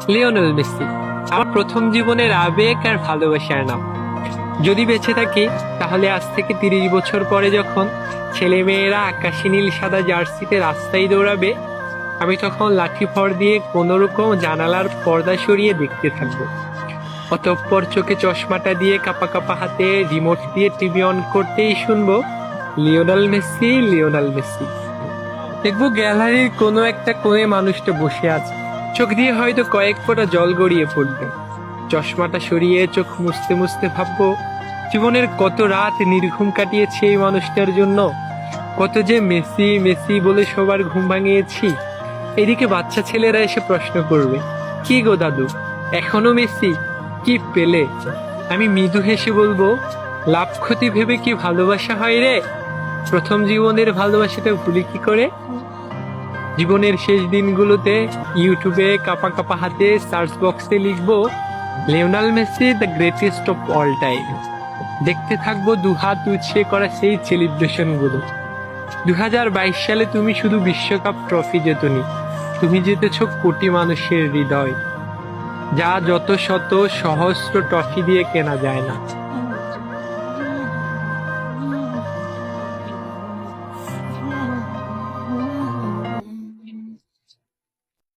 Lionel Messi আমার প্রথম জীবনের আবেগ আর ভালোবাসার নাম। যদি বেঁচে থাকি তাহলে আজ থেকে 30 বছর পরে যখন ছেলে মেয়েরা আকাশি নীল সাদা জার্সিতে রাস্তায় দৌড়াবে, আমি তখন লাঠি ফড় দিয়ে কোনোরকম জানালার পর্দা সরিয়ে দেখতে থাকবো। অতঃপর চোখে চশমাটা দিয়ে কাপা কাপা হাতে রিমোট দিয়ে টিভি অন করতেই শুনবো লিওনেল মেসি, লিওনেল মেসি। দেখবো গ্যালারির কোনো একটা কোণে মানুষটা বসে আছে, চোখ দিয়ে হয়তো কয়েক ফোঁটা জল গড়িয়ে পড়বে। চশমাটা সরিয়ে চোখ মুছতে মুছতে ভাববো জীবনের কত রাত নির্ঘুম কাটিয়েছি এই মানুষটার জন্য, কত যে মেসি মেসি বলে সবার ঘুম ভাঙিয়েছি। এদিকে বাচ্চা ছেলেরা এসে প্রশ্ন করবে, কি গো দাদু এখনো মেসি, কি পেলে? আমি মৃদু হেসে বলবো, লাভ ক্ষতি ভেবে কি ভালোবাসা হয় রে? প্রথম জীবনের ভালোবাসাটা ভুলি কি করে? জীবনের শেষ দিনগুলোতে ইউটিউবে কাপা কাপা হাতে সার্চ বক্সে লিখবো Lionel Messi the greatest of all time. দেখতে থাকবো দুহাত উঁচিয়ে করা সেই সেলিব্রেশন গুলো। 2022 সালে তুমি শুধু বিশ্বকাপ ট্রফি জেতনি, তুমি জিতেছ কোটি মানুষের হৃদয়, যা যত শত সহস্র ট্রফি দিয়ে কেনা যায় না।